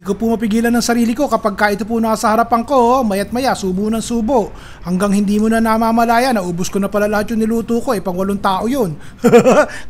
Hindi ko po mapigilan ng sarili ko kapag ka ito po nasa harapan ko, mayat maya, subo ng subo. Hanggang hindi mo na namamalaya, naubos ko na pala lahat yung niluto ko, pang 8 tao yun.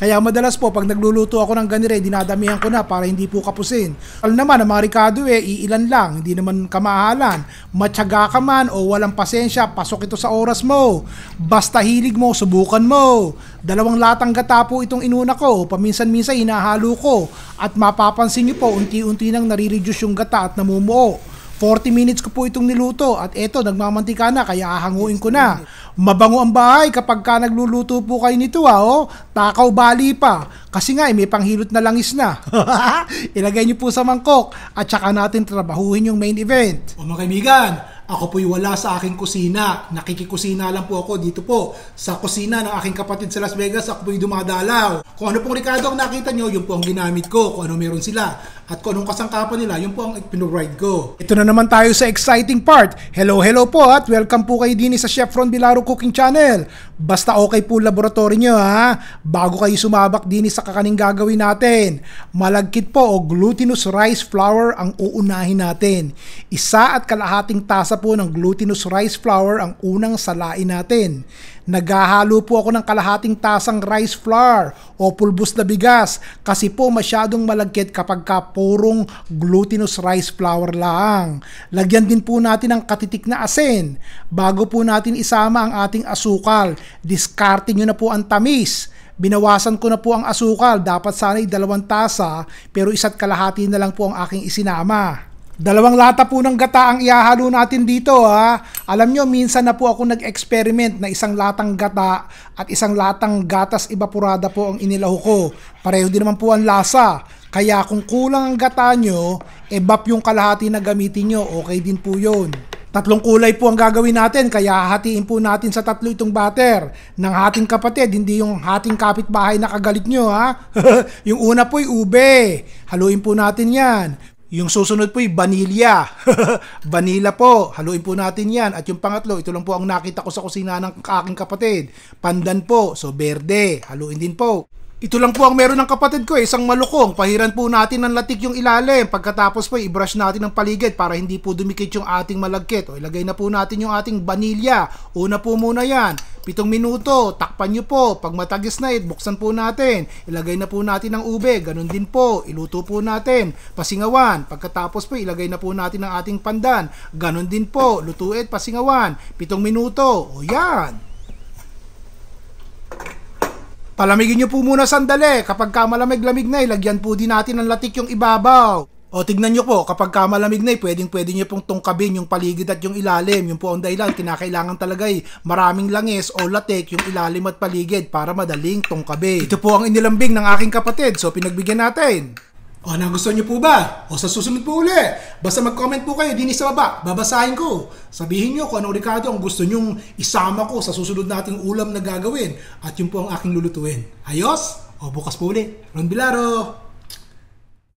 Kaya madalas po, pag nagluluto ako ng ganire, dinadamihan ko na para hindi po kapusin. Alam naman, ang mga Ricardo iilan lang, hindi naman kamahalan. Matyaga ka man o walang pasensya, pasok ito sa oras mo. Basta hilig mo, subukan mo. 2 latang gata po itong inuna ko, paminsan-minsan hinahalo ko. At mapapansin niyo po, unti-unti nang nare-reduce yung gata at namumuo. 40 minutes ko po itong niluto at eto nagmamantika na kaya ahanguin ko na. Mabango ang bahay kapag ka nagluluto po kayo nito takaw bali pa. Kasi nga may panghilot na langis na. Ilagay niyo po sa mangkok at saka natin trabahuhin yung main event. O mga kaibigan, ako po'y wala sa aking kusina. Nakikikusina lang po ako dito po sa kusina ng aking kapatid sa Las Vegas. Ako po'y dumadalaw. Kung ano pong Ricardo ang nakita nyo, yun po ang ginamit ko. Kung ano meron sila. At kung anong kasangkapan nila, yun po ang pinuride ko. Ito na naman tayo sa exciting part. Hello po at welcome po kayo din sa Chef Ron Bilaro Cooking Channel. Basta okay po laboratory nyo bago kayo sumabak din sa kakaning gagawin natin. Malagkit po o glutinous rice flour ang uunahin natin. 1.5 tasa po ng glutinous rice flour ang unang salain natin. Naghahalo po ako ng 1/2 tasang rice flour o pulbos na bigas kasi po masyadong malagkit kapag purong glutinous rice flour lang. Lagyan din po natin ng katitik na asin. Bago po natin isama ang ating asukal, diskarte nyo na po ang tamis. Binawasan ko na po ang asukal, dapat sana 2 tasa pero 1.5 na lang po ang aking isinama. 2 lata po ng gata ang ihahalo natin dito Alam nyo, minsan na po ako nag-experiment na 1 latang gata at 1 latang gatas evaporada po ang inilaho ko. Pareho din naman po ang lasa. Kaya kung kulang ang gata nyo, ebap yung kalahati na gamitin nyo, okay din po yun. 3 kulay po ang gagawin natin, kaya hatiin po natin sa 3 itong batter. Ng ating kapatid, hindi yung ating kapitbahay na kagalit nyo Yung una po ay ube. Haluin po natin yan. Yung susunod po ay vanilla. Vanilla po. Haluin po natin yan. At yung pangatlo, ito lang po ang nakita ko sa kusina ng aking kapatid. Pandan po. So, berde. Haluin din po. Ito lang po ang meron ng kapatid ko, isang malukong. Pahiran po natin ng latik yung ilalim. Pagkatapos po, i-brush natin ng paligid para hindi po dumikit yung ating malagkit. O, ilagay na po natin yung ating vanilla. Una po muna yan. 7 minuto, takpan nyo po. Pag matagis na, buksan po natin. Ilagay na po natin ang ube. Ganun din po. Iluto po natin. Pasingawan. Pagkatapos po, ilagay na po natin ang ating pandan. Ganun din po. Lutuin, pasingawan. 7 minuto. O yan. Palamigin nyo po muna sandali. Kapag malamig-lamig na, ilagyan po din natin ng latik yung ibabaw. O tignan nyo po, kapag malamig na, pwede nyo pong tungkabin yung paligid at yung ilalim. Yung po ang dahilan, kinakailangan talaga maraming langis o latik yung ilalim at paligid para madaling tungkabin. Ito po ang inilambing ng aking kapatid, so pinagbigyan natin. O, nagustuhan nyo po ba? O sa susunod po uli, basta mag-comment po kayo din sa baba, babasahin ko. Sabihin nyo kung anong Ricardo ang gusto nyong isama ko sa susunod nating ulam na gagawin. At yun po ang aking lulutuin. Ayos? O bukas po uli. Ron Bilaro!